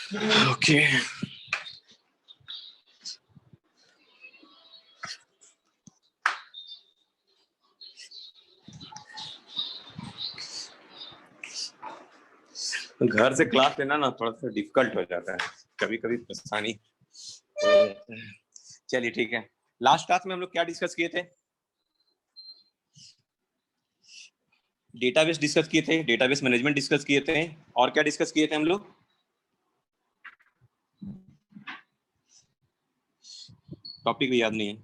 Okay घर से class लेना ना थोड़ा सा डिफिकल्ट हो जाता है, कभी कभी परेशानी हो जाता है। चलिए ठीक है, लास्ट क्लास में हम लोग क्या डिस्कस किए थे? डेटाबेस डिस्कस किए थे, डेटाबेस मैनेजमेंट डिस्कस किए थे, और क्या डिस्कस किए थे हम लोग? टॉपिक भी याद नहीं है,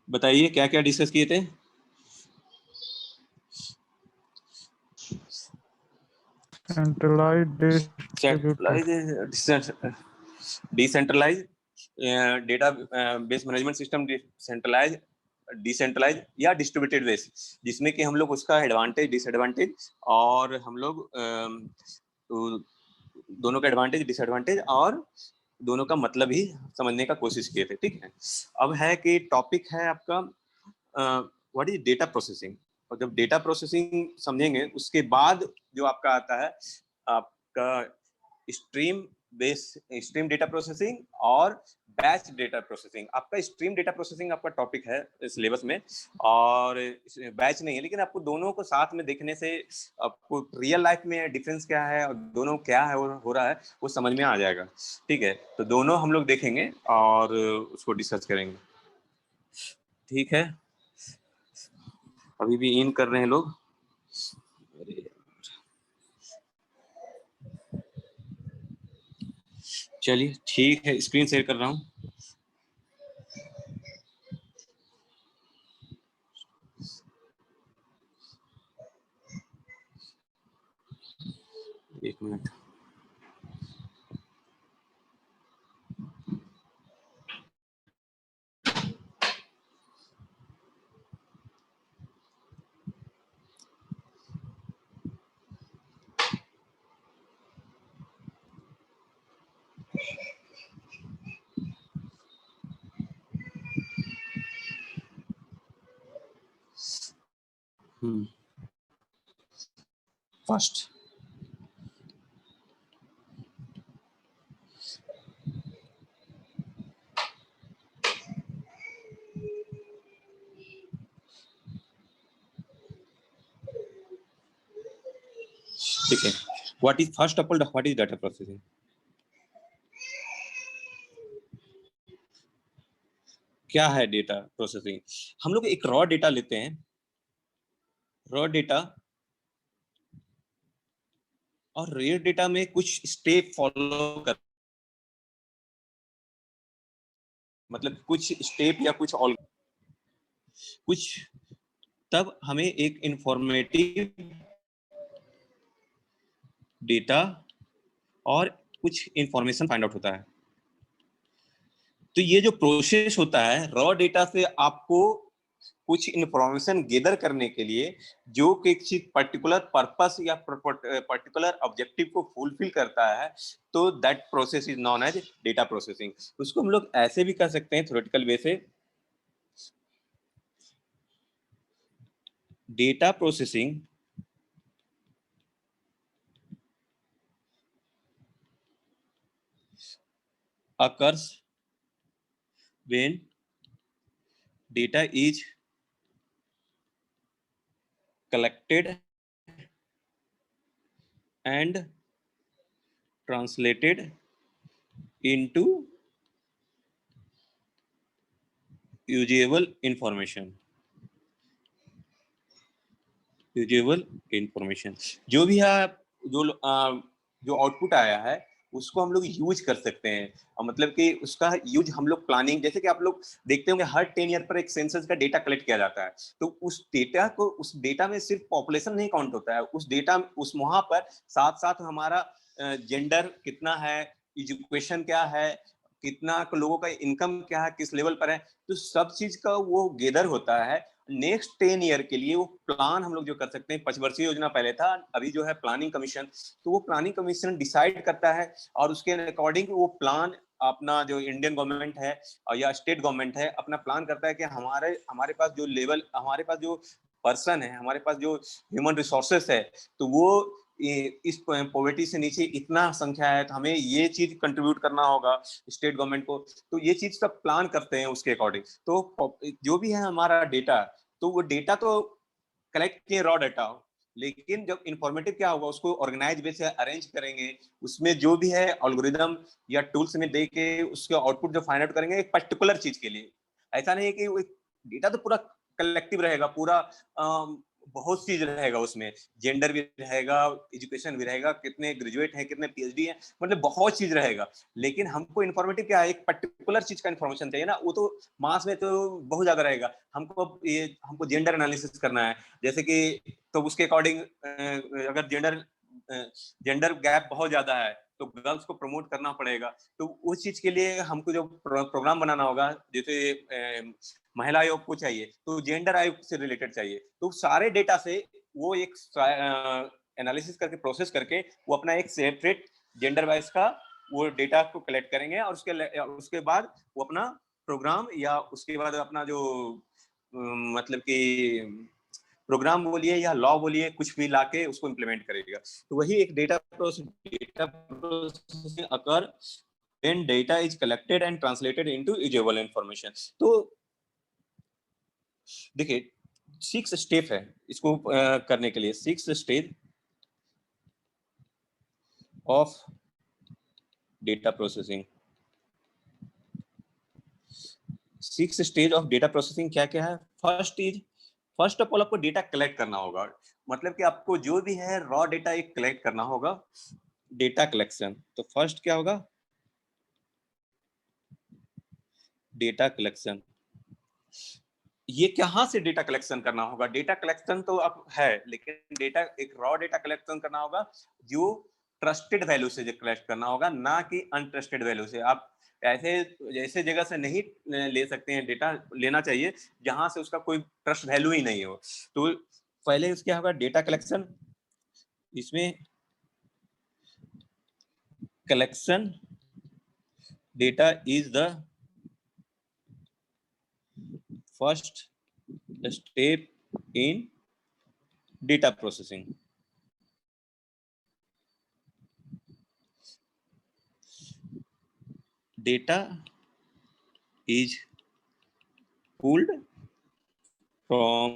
बताइए क्या क्या डिस्कस किए थे? Decentralize, data base management system, centralize, decentralize या डिस्ट्रीब्यूटेड बेस, जिसमें कि हम लोग उसका एडवांटेज डिसएडवांटेज और हम लोग दोनों का एडवांटेज डिसएडवांटेज और दोनों का मतलब ही समझने का कोशिश किए थे। ठीक है, अब है कि टॉपिक है आपका व्हाट इज डेटा प्रोसेसिंग, और जब डेटा प्रोसेसिंग समझेंगे उसके बाद जो आपका आता है आपका स्ट्रीम डेटा प्रोसेसिंग और बैच डेटा प्रोसेसिंग। आपका स्ट्रीम डेटा प्रोसेसिंग आपका टॉपिक है सिलेबस में, और बैच नहीं है, लेकिन आपको दोनों को साथ में देखने से आपको रियल लाइफ में डिफरेंस क्या है और दोनों क्या है हो रहा है वो समझ में आ जाएगा। ठीक है, तो दोनों हम लोग देखेंगे और उसको डिस्कस करेंगे। ठीक है, अभी भी इन कर रहे हैं लोग। चलिए ठीक है, स्क्रीन शेयर कर रहा हूँ। एक मिनट। फर्स्ट ठीक है, what is first of all what is data processing? क्या है डेटा प्रोसेसिंग? हम लोग एक रॉ डेटा लेते हैं, रॉ डेटा, और रेयर डेटा में कुछ स्टेप फॉलो कर, मतलब कुछ स्टेप या कुछ कुछ, तब हमें एक इंफॉर्मेटिव डेटा और कुछ इंफॉर्मेशन फाइंड आउट होता है। तो ये जो प्रोसेस होता है रॉ डेटा से आपको कुछ इंफॉर्मेशन गेदर करने के लिए जो कि किसी पर्टिकुलर पर्पस या पर्टिकुलर ऑब्जेक्टिव को फुलफिल करता है, तो that process is known as data processing. उसको हम लोग ऐसे भी कर सकते हैं थ्योरेटिकल वे से, data processing occurs when data is collected and translated into usable information। Usable information, जो भी है जो आउटपुट आया है उसको हम लोग यूज कर सकते हैं, और मतलब कि उसका यूज हम लोग प्लानिंग, जैसे कि आप लोग देखते होंगे हर 10 ईयर पर एक सेंसस का डेटा कलेक्ट किया जाता है, तो उस डेटा में सिर्फ पॉपुलेशन नहीं काउंट होता है, उस डेटा उस वहां पर साथ साथ हमारा जेंडर कितना है, एजुकेशन क्या है, कितना लोगों का इनकम क्या है, किस लेवल पर है, तो सब चीज का वो गेदर होता है। नेक्स्ट 10 ईयर के लिए वो प्लान हम लोग जो कर सकते हैं, 5 वर्षीय योजना पहले था, अभी जो है प्लानिंग कमीशन, तो वो प्लानिंग कमीशन डिसाइड करता है और उसके अकॉर्डिंग वो प्लान अपना जो इंडियन गवर्नमेंट है या स्टेट गवर्नमेंट है अपना प्लान करता है कि हमारे हमारे पास जो लेवल, हमारे पास जो पर्सन है, हमारे पास जो ह्यूमन रिसोर्सेस है, तो वो इस पॉवर्टी से नीचे इतना संख्या है तो हमें ये चीज कंट्रीब्यूट करना होगा स्टेट गवर्नमेंट को, तो ये चीज सब प्लान करते हैं उसके अकॉर्डिंग। तो जो भी है हमारा डेटा, तो वो डेटा तो कलेक्ट किए रॉ डाटा, लेकिन जब इंफॉर्मेटिव क्या होगा उसको ऑर्गेनाइज वे से अरेंज करेंगे, उसमें जो भी है एल्गोरिदम या टूल्स में दे के उसके आउटपुट जो फाइंड आउट करेंगे एक पर्टिकुलर चीज के लिए। ऐसा नहीं है कि डेटा तो पूरा कलेक्टिव रहेगा, पूरा बहुत चीज रहेगा उसमें, जेंडर भी रहेगा, एजुकेशन भी रहेगा, कितने ग्रेजुएट हैं, कितने पीएचडी हैं, मतलब बहुत चीज रहेगा। लेकिन हमको इन्फॉर्मेटिव क्या है, एक पर्टिकुलर चीज का इन्फॉर्मेशन चाहिए ना, वो तो मास में तो बहुत ज्यादा रहेगा। हमको जेंडर एनालिसिस करना है, जैसे कि तो उसके अकॉर्डिंग अगर जेंडर गैप बहुत ज्यादा है तो गर्ल्स को प्रमोट करना पड़ेगा। तो उस चीज के लिए हमको जो प्रोग्राम बनाना होगा, जैसे महिला आयोग को चाहिए तो जेंडर आयोग से रिलेटेड चाहिए, तो सारे डेटा से वो एक एनालिसिस करके प्रोसेस करके वो अपना एक सेपरेट जेंडर वाइज का वो डेटा को कलेक्ट करेंगे, और उसके बाद वो अपना प्रोग्राम या उसके बाद अपना जो मतलब कि प्रोग्राम बोलिए या लॉ बोलिए, कुछ भी लाके उसको इम्प्लीमेंट करेगा। तो वही एक data processing occur when data is collected and translated into usable information। तो देखिए 6 स्टेप है इसको करने के लिए, 6 stage of data processing. 6 stage of data processing क्या क्या है? फर्स्ट ऑफ ऑल आपको डेटा कलेक्ट करना होगा, मतलब कि आपको जो भी है रॉ डेटा एक कलेक्ट करना होगा, डेटा कलेक्शन। तो फर्स्ट क्या होगा? Data collection. ये कहाँ से डेटा कलेक्शन करना होगा? डेटा कलेक्शन तो अब है, लेकिन डेटा एक रॉ डेटा कलेक्शन करना होगा जो ट्रस्टेड वैल्यू से कलेक्ट करना होगा, ना कि अनट्रस्टेड वैल्यू से। आप ऐसे जगह से नहीं ले सकते हैं, डेटा लेना चाहिए जहां से उसका कोई ट्रस्ट वैल्यू ही नहीं हो। तो पहले क्या होगा? Data collection. इसमें collection data is the first step in data processing. Data is pulled from,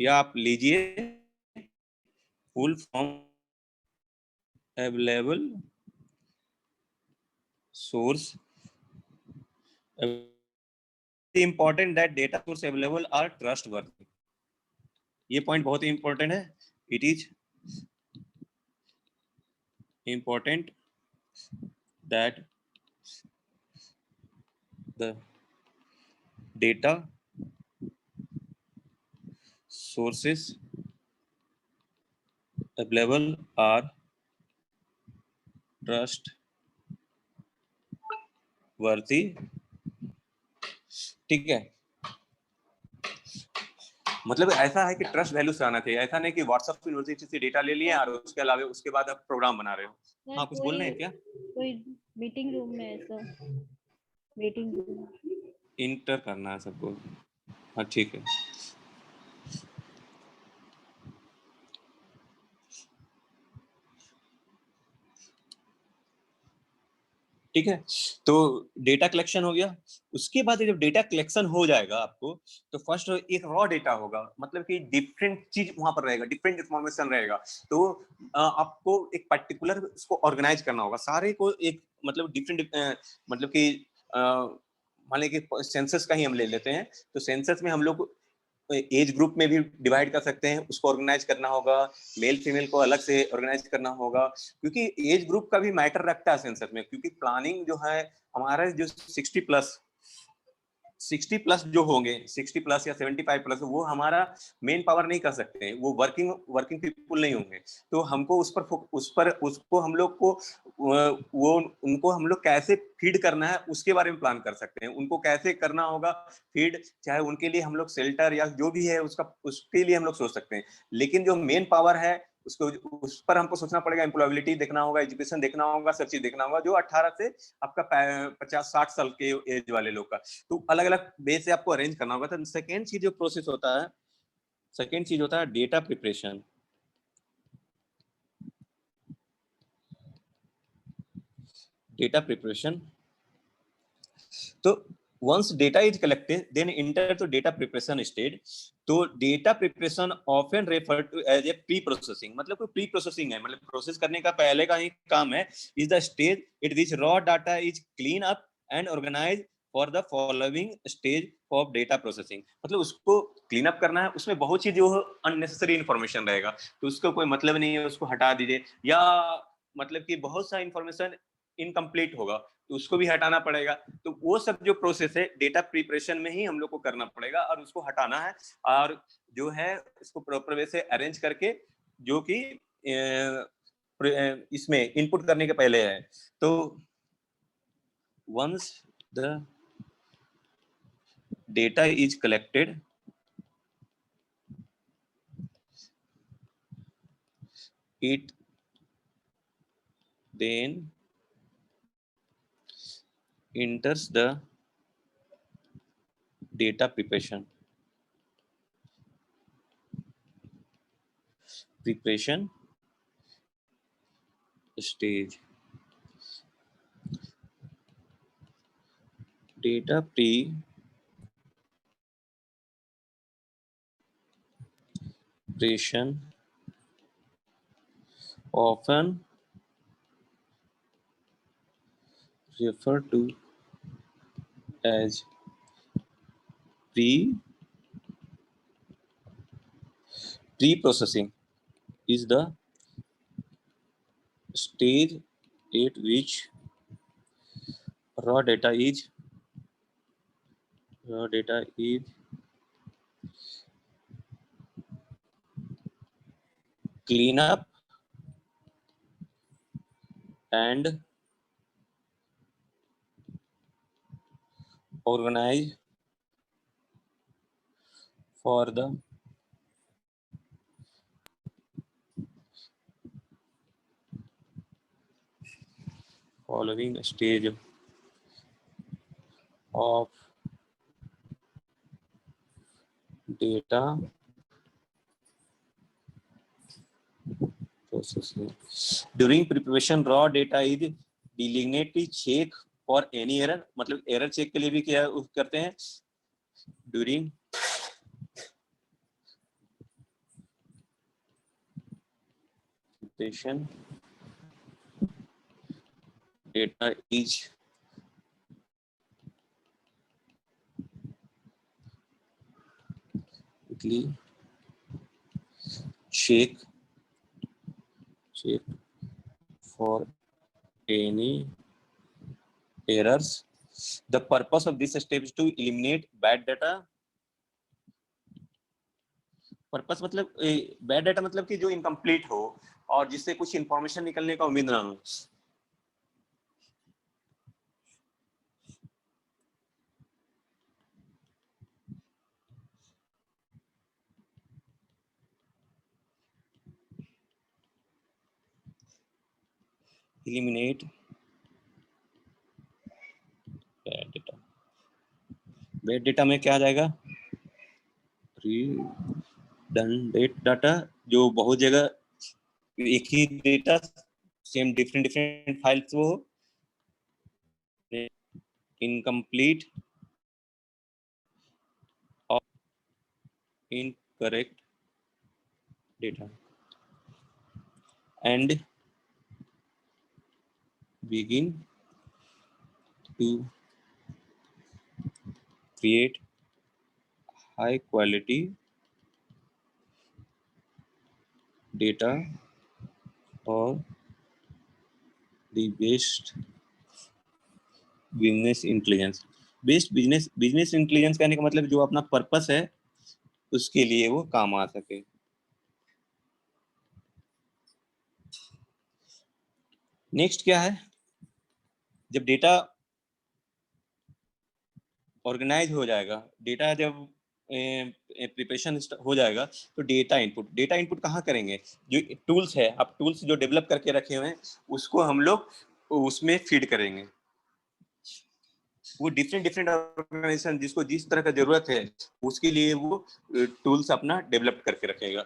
या आप लीजिए pull from available source। important that data source available are trustworthy। ये पॉइंट बहुत ही इंपॉर्टेंट है। It is important that the data sources available are trustworthy। ठीक है, मतलब ऐसा है कि ट्रस्ट वैल्यू से आना चाहिए, ऐसा नहीं कि व्हाट्सएप यूनिवर्सिटी से डेटा ले लिए और उसके अलावा उसके बाद आप प्रोग्राम बना रहे हो। हाँ, कुछ बोलना है क्या? कोई मीटिंग रूम में ऐसा मीटिंग रूम इंटर करना है सबको। हाँ ठीक है। ठीक है, तो डेटा कलेक्शन हो गया। उसके बाद जब डेटा कलेक्शन हो जाएगा आपको, तो फर्स्ट एक रॉ डेटा होगा, मतलब कि डिफरेंट चीज वहां पर रहेगा, डिफरेंट इंफॉर्मेशन रहेगा। तो आपको एक पर्टिकुलर उसको ऑर्गेनाइज करना होगा सारे को, एक मतलब डिफरेंट मतलब कि मान लीजिए कि सेंसस का ही हम ले लेते हैं, तो सेंसस में हम लोग एज ग्रुप में भी डिवाइड कर सकते हैं, उसको ऑर्गेनाइज करना होगा, मेल फीमेल को अलग से ऑर्गेनाइज करना होगा, क्योंकि एज ग्रुप का भी मैटर रखता है सेंसस में। क्योंकि प्लानिंग जो है हमारा जो 60 प्लस जो होंगे, 60 प्लस या 75 प्लस, वो हमारा मेन पावर नहीं कर सकते हैं, वो वर्किंग पीपुल नहीं होंगे। तो हमको उसको हम लोग को वो उनको हम लोग कैसे फीड करना है उसके बारे में प्लान कर सकते हैं, उनको कैसे करना होगा फीड, चाहे उनके लिए हम लोग शेल्टर या जो भी है उसके लिए हम लोग सोच सकते हैं। लेकिन जो मेन पावर है उसको उस पर हमको सोचना पड़ेगा, एम्प्लॉयबिलिटी देखना होगा, एजुकेशन देखना होगा, सब चीज देखना होगा, जो 18 से आपका 50-60 साल के एज वाले लोग का। तो अलग अलग बेस से आपको अरेंज करना होगा। तो सेकेंड चीज जो प्रोसेस होता है, सेकेंड चीज होता है डेटा प्रिपरेशन। data preparation. तो once data is collected, then enter to data preparation stage. तो data preparation often referred to as a pre-processing, मतलब कोई pre-processing है, मतलब प्रोसेस करने का पहले का ही काम है, is the stage at which raw data is clean up and organized for the following stage of data processing. मतलब उसको क्लीन अप करना है, उसमें बहुत सी जो अननेसेसरी इंफॉर्मेशन रहेगा तो उसका कोई मतलब नहीं है, उसको हटा दीजिए, या मतलब कि बहुत सा इंफॉर्मेशन इनकम्प्लीट होगा तो उसको भी हटाना पड़ेगा। तो वो सब जो प्रोसेस है डेटा प्रिपरेशन में ही हम लोग को करना पड़ेगा और उसको हटाना है, और जो है इसको प्रॉपर वे से अरेंज करके जो कि इसमें इनपुट करने के पहले है। तो once the data is collected, it then enters the data preparation stage. Data preparation often referred to as pre-processing is the stage at which raw data is clean up and organized for the following stage of data processing. During preparation, raw data is designated check for any error, मतलब error check के लिए भी क्या करते हैं? During preparation, data is check for any errors. The purpose of this step is to eliminate bad data. Purpose मतलब bad data मतलब कि जो इनकम्प्लीट हो और जिससे कुछ इंफॉर्मेशन निकलने का उम्मीद ना हो। Eliminate bad data. Bad data में क्या आ जाएगा? रिडंडेंट डाटा, जो बहुत जगह एक ही डेटा सेम डिफरेंट फाइल्स वो इनकम्प्लीट और incorrect data and begin to create high quality data or the best business intelligence. Best business intelligence कहने का मतलब जो अपना पर्पस है उसके लिए वो काम आ सके। नेक्स्ट क्या है? जब डेटा ऑर्गेनाइज हो जाएगा, डेटा जब प्रिपरेशन हो जाएगा तो डेटा इनपुट कहाँ करेंगे? जो टूल्स है, आप टूल्स जो डेवलप करके रखे हुए हैं उसको हम लोग उसमें फीड करेंगे। वो डिफरेंट ऑर्गेनाइजेशन जिसको जिस तरह का जरूरत है उसके लिए वो टूल्स अपना डेवलप करके रखेगा।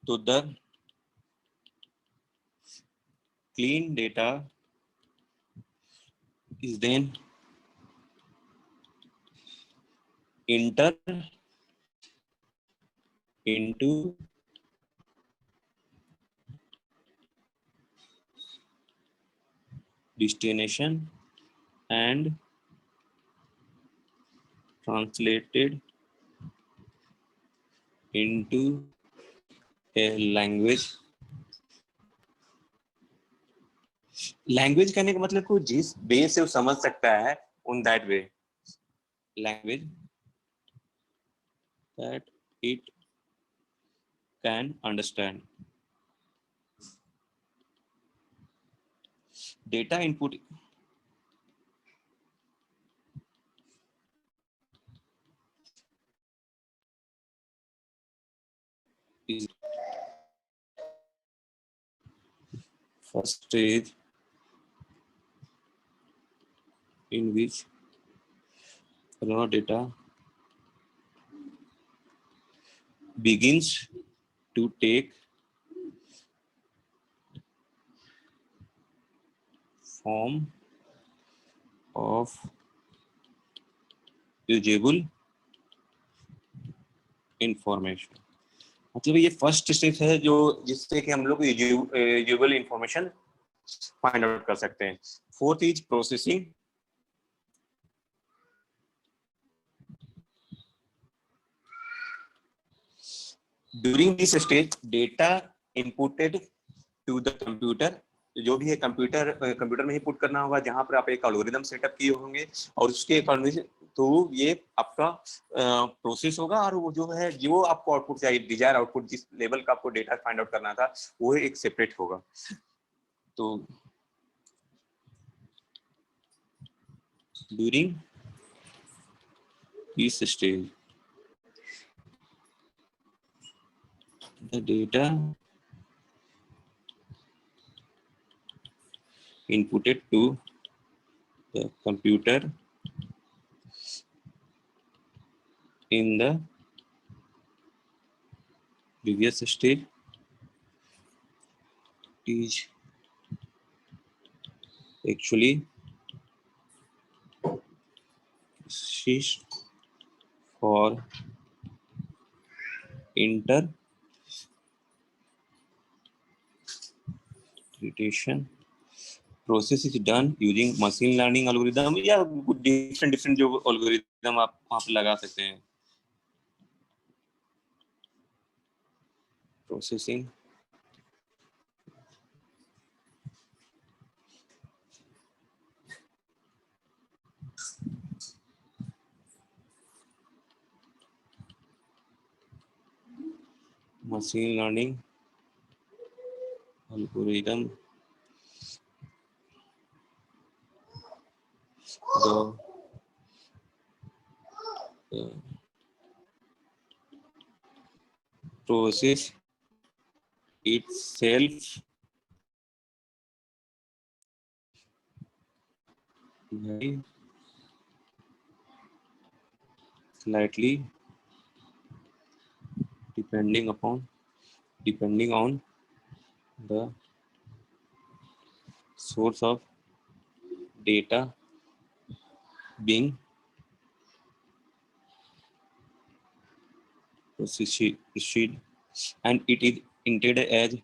तो the clean data is then enter into destination and translated into a language. Language कहने का मतलब को जिस वे से वो समझ सकता है, on that way, language that it can understand. Data input is first stage in which raw data begins to take form of usable information. मतलब ये फर्स्ट स्टेप है जो जिससे कि हम लोग यूजेबल इंफॉर्मेशन फाइंड आउट कर सकते हैं. Fourth is processing. During this stage data inputted to the computer, जो भी है कंप्यूटर में ही पुट करना होगा, जहां पर आप एक एल्गोरिदम सेटअप किए होंगे और उसके अकॉर्डिंग तो ये आपका प्रोसेस होगा और वो जो है जो आपको आउटपुट चाहिए, डिजायर आउटपुट जिस लेवल का आपको डेटा फाइंड आउट करना था वो एक सेपरेट होगा. तो during this stage the data inputted to the computer in the previous stage is actually processed for interpretation. Process is done using machine learning algorithm या different जो algorithm आप लगा सकते हैं. Processing machine learning algorithm the process itself very slightly depending on the source of data being processed, and it is intended as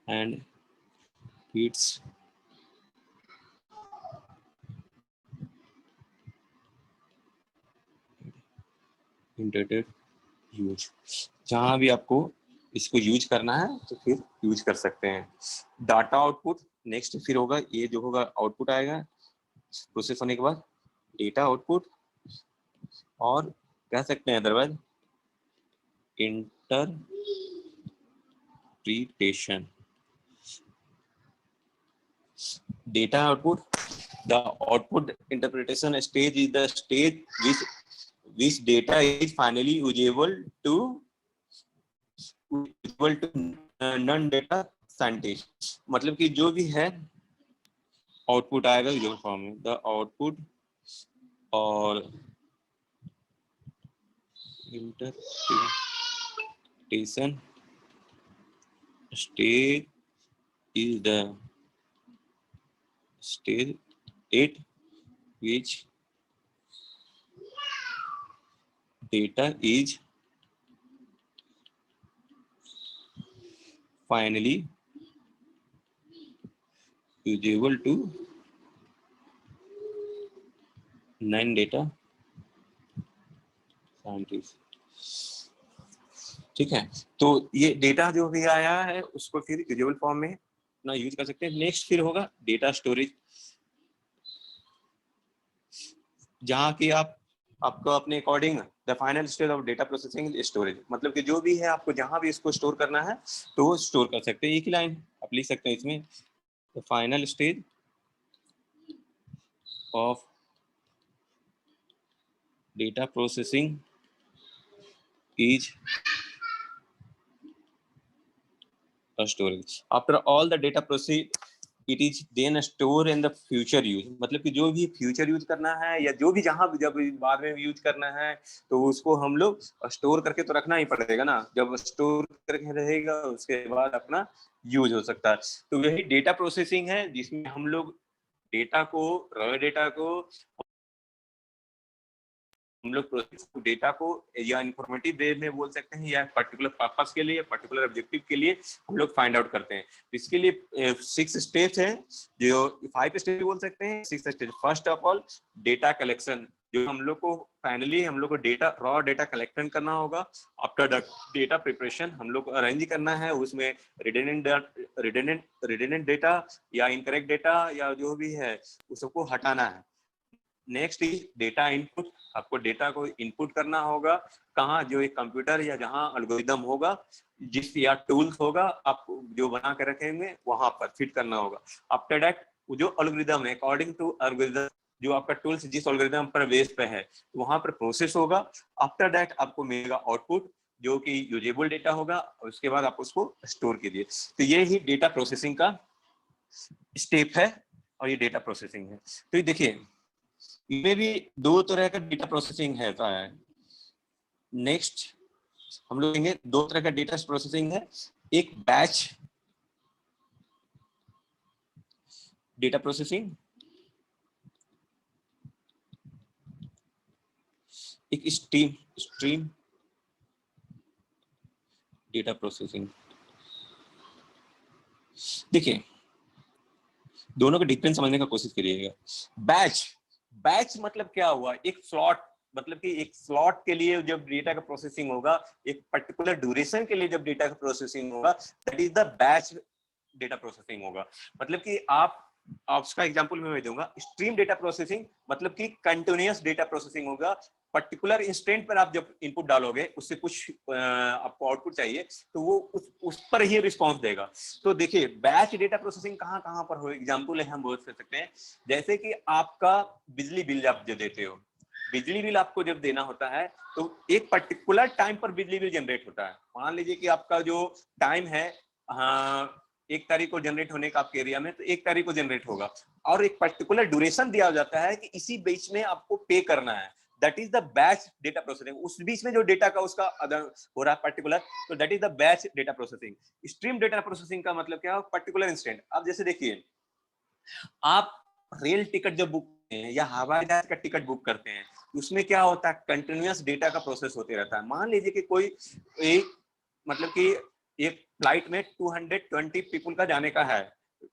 and its intended use. जहां भी आपको इसको यूज करना है तो फिर यूज कर सकते हैं. डाटा आउटपुट नेक्स्ट फिर होगा, ये जो होगा आउटपुट आएगा प्रोसेस होने के बाद डेटा आउटपुट, और कह सकते हैं otherwise interpretation. Data output, the output interpretation stage is the stage which data is finally usable to non data scientist. मतलब कि जो भी है आउटपुट आएगा यूजर फॉर्म में, द आउटपुट और interpretation stage is the stage at which data is finally usable to non-data scientist. ठीक है, तो ये डेटा जो भी आया है उसको फिर यूजेबल फॉर्म में ना यूज कर सकते हैं। नेक्स्ट फिर होगा डेटा स्टोरेज, जहाँ की आपको अपने according the final stage of data processing storage, मतलब कि जो भी है आपको जहाँ भी इसको स्टोर करना है तो वो स्टोर कर सकते हैं। एक ही लाइन आप लिख सकते हैं इसमें, the final stage of data processing is a storage. After all the data proceed, it is then stored in the future use. मतलब कि जो भी फ्यूचर यूज करना है या जो भी जहाँ जब बाद में यूज करना है तो उसको हम लोग स्टोर करके तो रखना ही पड़ेगा ना। जब स्टोर करके रहेगा उसके बाद अपना यूज हो सकता है। तो यही डेटा प्रोसेसिंग है जिसमें हम लोग डेटा को, रॉ डेटा को हम लोग डेटा को या इंफॉर्मेटिव वे में बोल सकते हैं या पर्टिकुलर पर्पस के लिए, पर्टिकुलर ऑब्जेक्टिव के लिए हम लोग फाइंड आउट करते हैं। इसके लिए 6 स्टेप्स हैं, जो 5 स्टेप बोल सकते हैं, 6 step. First of all data collection, जो हम लोग को फाइनली हम लोग को डेटा, रॉ डेटा कलेक्शन करना होगा। आफ्टर डेटा प्रिपरेशन हम लोग को अरेंज करना है, उसमें रिडंडेंट डेटा या इनकरेक्ट डेटा या जो भी है उसको हटाना है। नेक्स्ट इज डेटा इनपुट, आपको डेटा को इनपुट करना होगा कहाँ, जो एक कंप्यूटर या जहाँ एल्गोरिदम होगा, जिस या टूल्स होगा आप जो बना के रखेंगे वहां पर फिट करना होगा। आफ्टर दैट जो एल्गोरिदम है, अकॉर्डिंग टू एल्गोरिदम, जो आपका टूल्स जिस एल्गोरिदम पर बेस पे है वहां पर प्रोसेस होगा। आफ्टर दैट आपको मिलेगा आउटपुट जो कि यूजेबल डेटा होगा, उसके बाद आप उसको स्टोर कीजिए। तो ये ही डेटा प्रोसेसिंग का स्टेप है और ये डेटा प्रोसेसिंग है। तो ये देखिए इसमें भी 2 तरह का डेटा प्रोसेसिंग है। नेक्स्ट हम लोग लेंगे 2 तरह का डेटा प्रोसेसिंग है, एक बैच डेटा प्रोसेसिंग, एक स्ट्रीम डेटा प्रोसेसिंग। देखिए दोनों का डिफरेंस समझने का कोशिश करिएगा। बैच मतलब क्या हुआ, एक स्लॉट, मतलब कि एक स्लॉट के लिए जब डेटा का प्रोसेसिंग होगा, एक पर्टिकुलर ड्यूरेशन के लिए जब डेटा का प्रोसेसिंग होगा, that is the batch data processing होगा। मतलब कि आप उसका एग्जांपल मैं दूंगा। स्ट्रीम डेटा प्रोसेसिंग मतलब कि कंटिन्यूअस डेटा प्रोसेसिंग होगा। पर्टिकुलर इंस्टेंट पर आप जब इनपुट डालोगे, उससे कुछ आपको आउटपुट चाहिए तो वो उस पर ही रिस्पॉन्स देगा। तो देखिए बैच डेटा प्रोसेसिंग कहाँ पर हो, एग्जांपल हम बोल सकते हैं जैसे कि आपका बिजली बिल आप जो देते हो, बिजली बिल आपको जब देना होता है तो एक पर्टिकुलर टाइम पर बिजली बिल जनरेट होता है। मान लीजिए कि आपका जो टाइम है 1 तारीख को जनरेट होने का आपके एरिया में, तो 1 तारीख को जनरेट होगा और एक पर्टिकुलर ड्यूरेशन दिया जाता है कि इसी बीच में आपको पे करना है। That is the batch data processing. उस बीच में जो डेटा का उसका अदर हो रहा है पर्टिकुलर, तो that is the batch data processing. Stream data processing का मतलब क्या है, पर्टिकुलर इंस्टेंट। आप जैसे देखिए, आप रेल टिकट जब बुक करते हैं या हवाई जहाज का टिकट बुक करते हैं, उसमें क्या होता है, कंटिन्यूअस डेटा का प्रोसेस होते रहता है। मान लीजिए कि कोई एक, मतलब कि एक फ्लाइट में 220 पीपल का जाने का है,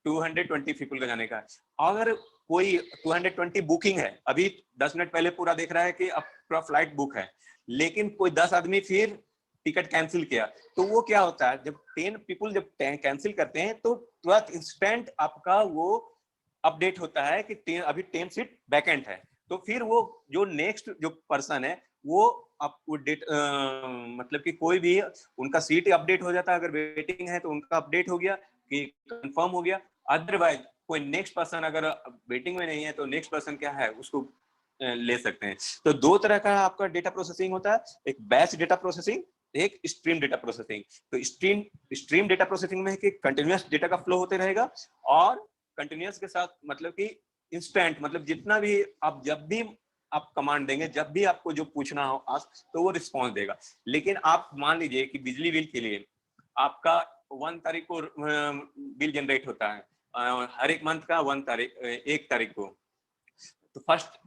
220 पीपल का जाने का है। अगर कोई 220 बुकिंग है, अभी 10 मिनट पहले पूरा देख रहा है कि अब पूरा फ्लाइट बुक है, लेकिन कोई 10 आदमी फिर टिकट कैंसिल किया, तो वो क्या होता है, जब 10 पीपल जब कैंसिल करते हैं तो तुरंत इंस्टेंट आपका वो अपडेट होता है कि अभी 10 सीट वैकेंट है। तो फिर वो जो नेक्स्ट जो पर्सन है वो आपको डेट मतलब कि कोई भी उनका सीट अपडेट हो जाता है। अगर वेटिंग है तो उनका अपडेट हो गया कि कंफर्म हो गया। अदरवाइज कोई नेक्स्ट पर्सन अगर वेटिंग में नहीं है तो नेक्स्ट पर्सन क्या है उसको ले सकते हैं। तो 2 तरह का आपका डेटा प्रोसेसिंग होता है, एक बैच डेटा प्रोसेसिंग, एक स्ट्रीम डेटा प्रोसेसिंग। तो स्ट्रीम डेटा प्रोसेसिंग में है कि कंटिन्यूअस डेटा का फ्लो होते रहेगा, और कंटिन्यूअस के साथ मतलब कि इंस्टेंट, मतलब जितना भी आप जब भी आप कमांड देंगे, जब भी आपको जो पूछना हो आस्क, तो वो रिस्पॉन्स देगा। लेकिन आप मान लीजिए कि बिजली बिल के लिए आपका 1 तारीख को बिल जनरेट होता है, हर एक मंथ का 1 तारीख को, तो फर्स्ट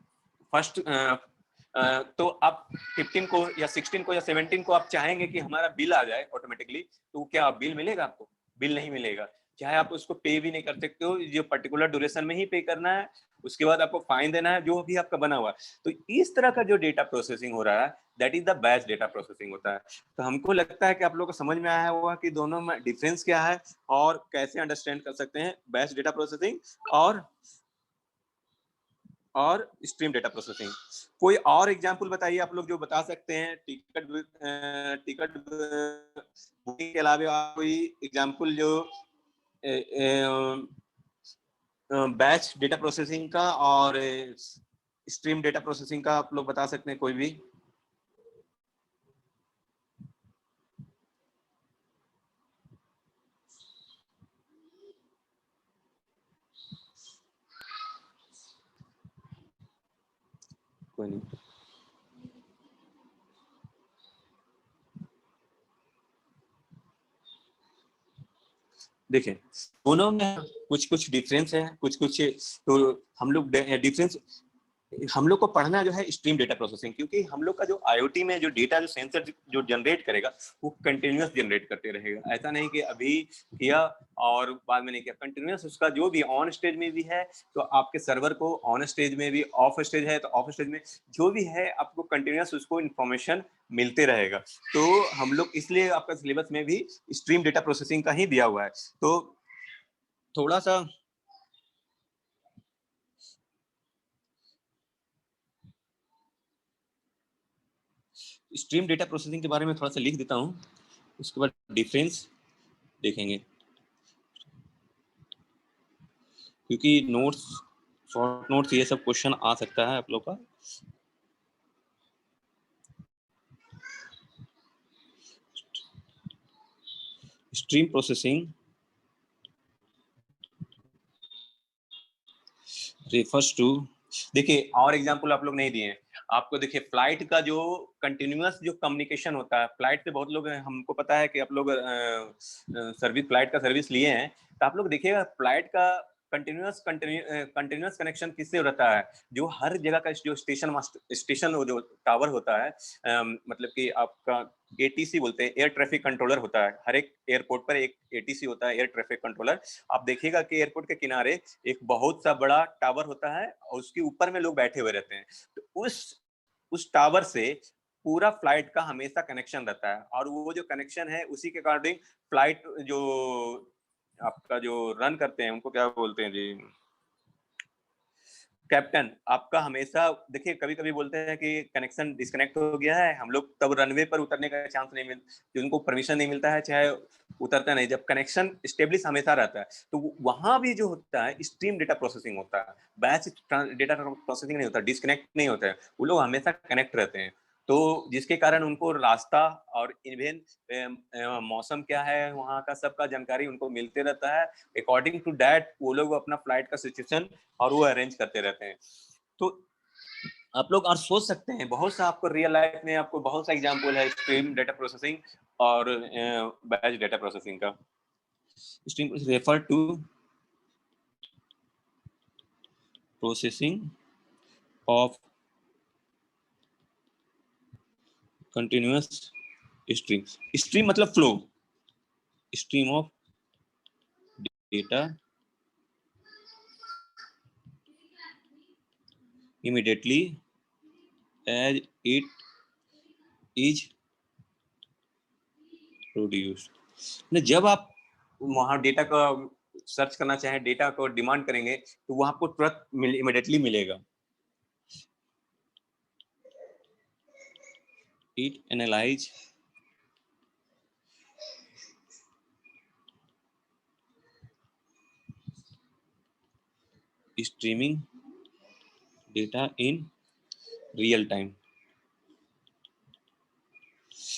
तो आप 15 को या 16 को या 17 को आप चाहेंगे कि हमारा बिल आ जाए ऑटोमेटिकली, तो क्या बिल मिलेगा आपको? बिल नहीं मिलेगा। चाहे आप उसको पे भी नहीं कर सकते हो, जो पर्टिकुलर ड्यूरेशन में ही पे करना है, उसके बाद आपको फाइन देना है, जो भी आपका बना हुआ है। तो इस तरह का जो डेटा प्रोसेसिंग हो रहा है, that is the batch data processing होता है। तो हमको लगता है कि आप लोगों को समझ में आया होगा कि दोनों में डिफरेंस क्या है और कैसे अंडरस्टैंड कर सकते हैं बैच डेटा प्रोसेसिंग और स्ट्रीम डेटा प्रोसेसिंग। कोई और एग्जांपल बताइए आप लोग जो बता सकते हैं टिकट बुकिंग के अलावा, कोई एग्जांपल जो बैच डेटा प्रोसेसिंग का और स्ट्रीम डेटा प्रोसेसिंग का आप लोग बता सकते हैं कोई भी? कोई नहीं। देखिए, दोनों में कुछ कुछ डिफरेंस है, कुछ कुछ, तो हम लोग डिफरेंस, हम लोग को पढ़ना जो है स्ट्रीम डेटा प्रोसेसिंग, क्योंकि हम लोग का जो आईओटी में जो डेटा, जो सेंसर जो जनरेट करेगा, वो कंटिन्यूअस जनरेट करते रहेगा। ऐसा नहीं कि अभी किया और बाद में नहीं किया, कंटिन्यूअस उसका जो भी ऑन स्टेज में भी है तो आपके सर्वर को ऑन स्टेज में भी, ऑफ स्टेज है तो ऑफ स्टेज में, जो भी है आपको कंटिन्यूअस उसको इंफॉर्मेशन मिलते रहेगा। तो हम लोग इसलिए आपका सिलेबस में भी स्ट्रीम डेटा प्रोसेसिंग का ही दिया हुआ है। तो थोड़ा सा स्ट्रीम डेटा प्रोसेसिंग के बारे में थोड़ा सा लिख देता हूँ, उसके बाद डिफरेंस देखेंगे, क्योंकि नोट्स, शॉर्ट नोट्स, ये सब क्वेश्चन आ सकता है आप लोग का। स्ट्रीम प्रोसेसिंग रेफर्स टू, देखिए और एग्जांपल आप लोग नहीं दिए हैं आपको। देखिए फ्लाइट का जो कंटिन्यूअस जो कम्युनिकेशन होता है, फ्लाइट से बहुत लोग, हमको पता है कि आप लोग सर्विस, फ्लाइट का सर्विस लिए हैं, तो आप लोग देखिएगा फ्लाइट का कंटिन्यूअस कनेक्शन किससे रहता है? जो हर जगह का जो स्टेशन जो टावर होता है, मतलब कि आपका एटीसी बोलते हैं, एयर ट्रैफिक कंट्रोलर होता है। हर एक एयरपोर्ट पर एक एटीसी होता है, एयर ट्रैफिक कंट्रोलर। आप देखिएगा कि एयरपोर्ट के किनारे एक बहुत सा बड़ा टावर होता है और उसके ऊपर में लोग बैठे हुए रहते हैं। तो उस टावर से पूरा फ्लाइट का हमेशा कनेक्शन रहता है, और वो जो कनेक्शन है उसी के अकॉर्डिंग फ्लाइट जो आपका जो रन करते हैं उनको क्या बोलते हैं जी, कैप्टन आपका हमेशा, देखिए कभी कभी बोलते हैं कि कनेक्शन डिस्कनेक्ट हो गया है, हम लोग तब रनवे पर उतरने का चांस नहीं मिलता, उनको परमिशन नहीं मिलता है, चाहे उतरता नहीं, जब कनेक्शन स्टेब्लिश हमेशा रहता है। तो वहां भी जो होता है स्ट्रीम डेटा प्रोसेसिंग होता है, बैच डेटा प्रोसेसिंग नहीं होता, डिस्कनेक्ट नहीं होता है, वो लोग हमेशा कनेक्ट रहते हैं। तो जिसके कारण उनको रास्ता और इवन मौसम क्या है वहाँ का सबका जानकारी उनको मिलते रहता है। अकॉर्डिंग टू दैट वो लोग अपना फ्लाइट का सिचुएशन और वो अरेंज करते रहते हैं। तो आप लोग और सोच सकते हैं, बहुत सा आपको रियल लाइफ में आपको बहुत सा एग्जांपल है स्ट्रीम डेटा प्रोसेसिंग और बैच डेटा प्रोसेसिंग का। Stream refer to processing of continuous stream. Stream मतलब flow, stream of data immediately as it is produced। जब आप वहां डेटा का सर्च करना चाहें, डेटा को डिमांड करेंगे, तो वो आपको तुरंत इमीडिएटली मिलेगा। It analyse streaming data in real time.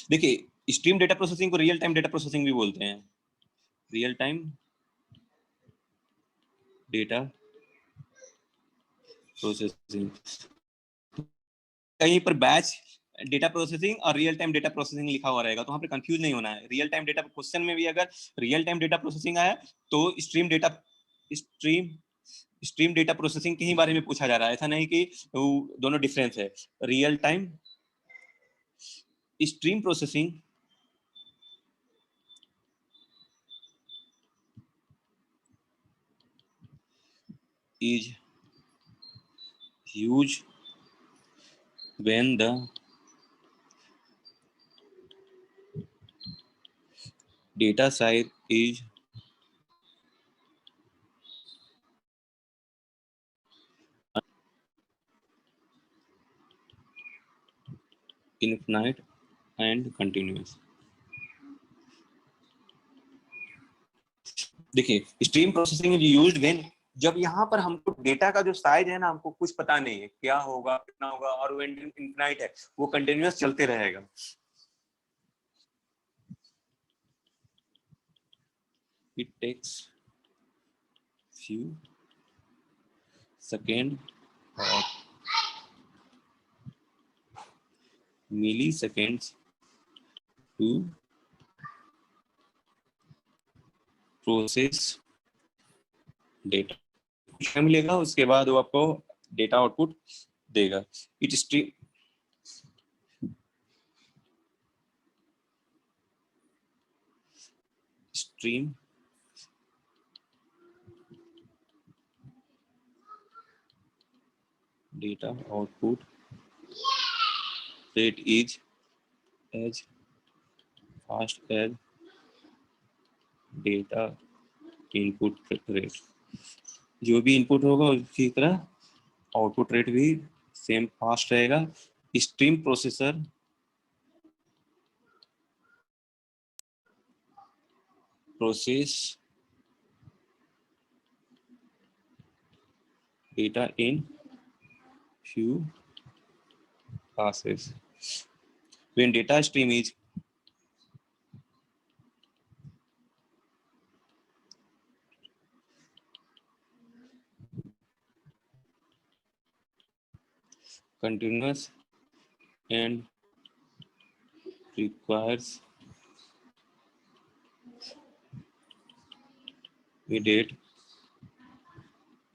देखिए स्ट्रीम डेटा प्रोसेसिंग को रियल टाइम डेटा प्रोसेसिंग भी बोलते हैं। रियल टाइम डेटा प्रोसेसिंग, कहीं पर बैच डेटा प्रोसेसिंग और रियल टाइम डेटा प्रोसेसिंग लिखा हुआ रहेगा, तो वहां पे कंफ्यूज नहीं होना है। रियल टाइम डेटा क्वेश्चन में भी अगर रियल टाइम डेटा प्रोसेसिंग आया तो स्ट्रीम स्ट्रीम डेटा प्रोसेसिंग के ही बारे में पूछा जा रहा है, ऐसा नहीं कि दोनों डिफरेंस है। Real time stream processing is used when the data size is infinite and continuous। देखिए, stream processing is used when, जब यहाँ पर हमको डेटा का जो साइज है ना, हमको कुछ पता नहीं है क्या होगा कितना होगा, और वो इनफिनाइट है, वो कंटिन्यूअस चलते रहेगा। It takes few second or milliseconds to process data। Time मिलेगा, उसके बाद वो आपको डेटा आउटपुट देगा। It stream data output rate is as fast as data input rate। जो भी इनपुट होगा उसी तरह आउटपुट रेट भी सेम फास्ट रहेगा। Stream processor process data in few passes। When data stream is continuous and requires immediate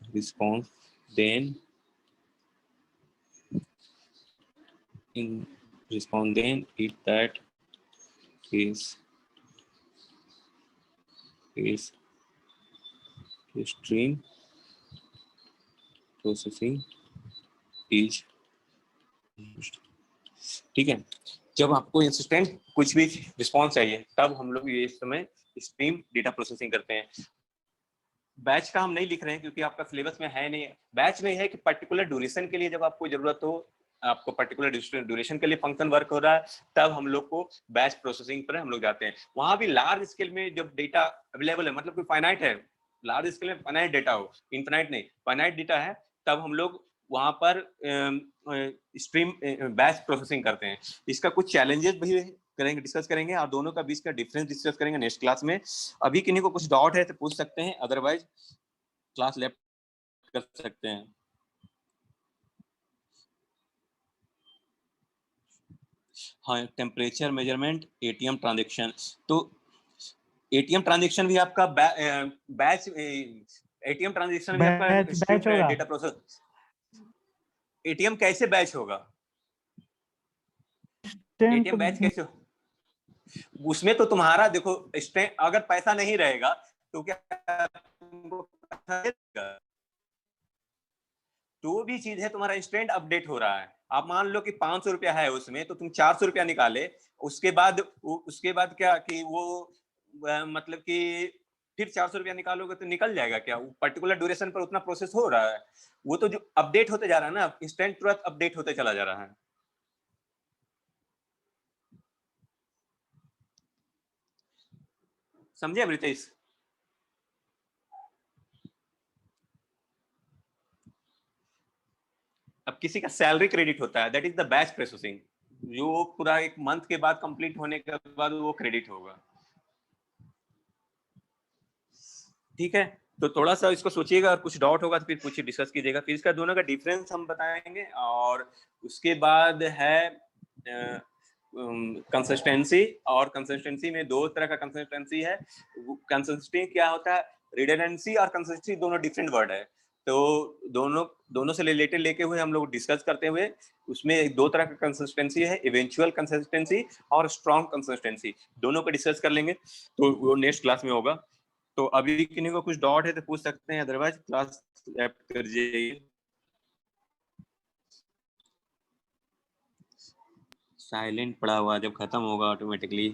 response, then in that case is stream processing is used। ठीक है, जब आपको इंस्टेंट कुछ भी रिस्पॉन्स चाहिए तब हम लोग ये इस समय स्ट्रीम डेटा प्रोसेसिंग करते हैं। बैच का हम नहीं लिख रहे हैं क्योंकि आपका सिलेबस में है नहीं। बैच में है कि पर्टिकुलर ड्यूरेशन के लिए जब आपको जरूरत हो, आपको पर्टिकुलर ड्यूरेशन के लिए फंक्शन वर्क हो रहा है, तब हम लोग को बैच प्रोसेसिंग पर हम लोग जाते हैं। वहां भी लार्ज स्केल में जब डेटा अवेलेबल है, मतलब कोई फाइनाइट है, लार्ज स्केल में फाइनाइट डेटा हो, इनफाइनाइट नहीं, फाइनाइट डेटा है, तब हम लोग वहां पर स्ट्रीम बैच प्रोसेसिंग करते हैं। इसका कुछ चैलेंजेस भी करेंगे, डिस्कस करेंगे, और दोनों का बीच का डिफरेंस डिस्कस करेंगे नेक्स्ट क्लास में। अभी किन्हीं को कुछ डाउट है तो पूछ सकते हैं, अदरवाइज क्लास लेफ्ट कर सकते हैं। हाँ, टेम्परेचर मेजरमेंट, एटीएम ट्रांजेक्शन। तो एटीएम ट्रांजेक्शन भी आपका बैच, एटीएम ट्रांजेक्शन भी आपका स्ट्रिप डेटा प्रोसेस। एटीएम कैसे बैच होगा? एटीएम बैच कैसे? उसमें तो तुम्हारा देखो, अगर पैसा नहीं रहेगा तो क्या तुमको पैसा देगा? तो भी चीज है, तुम्हारा इंस्टेंट अपडेट हो रहा है। आप मान लो कि 500 रुपया है उसमें, तो तुम 400 रुपया निकाले, उसके बाद क्या कि वो मतलब कि फिर 400 रुपया निकालोगे तो निकल जाएगा क्या? वो पर्टिकुलर ड्यूरेशन पर उतना प्रोसेस हो रहा है, वो तो जो अपडेट होते जा रहा है ना, इंस्टेंट तुरंत अपडेट होते चला जा रहा है। समझे अमृतेश? अब किसी का सैलरी क्रेडिट होता है, that is the batch processing, जो पूरा एक मंथ के बाद कंप्लीट होने के बाद वो क्रेडिट होगा। ठीक है, तो थोड़ा सा इसको सोचिएगा, और कुछ डाउट होगा तो फिर पूछिए, डिस्कस कीजिएगा। फिर इसका दोनों का डिफरेंस हम बताएंगे, और उसके बाद है कंसिस्टेंसी। और कंसिस्टेंसी में दो तरह का कंसिस्टेंसी है। कंसिस्टेंसी क्या होता है, रिडंडेंसी और कंसिस्टेंसी दोनों डिफरेंट वर्ड है। तो दोनों से रिलेटेड लेके हुए हम लोग डिस्कस करते हुए, उसमें दो तरह का कंसिस्टेंसी है, इवेंचुअल कंसिस्टेंसी और स्ट्रॉन्ग कंसिस्टेंसी, दोनों को डिस्कस कर लेंगे। तो वो नेक्स्ट क्लास में होगा। तो अभी किन्हीं को कुछ डाउट है तो पूछ सकते हैं, अदरवाइज क्लास लैप्ट कर जाइए। साइलेंट पड़ा हुआ, जब खत्म होगा ऑटोमेटिकली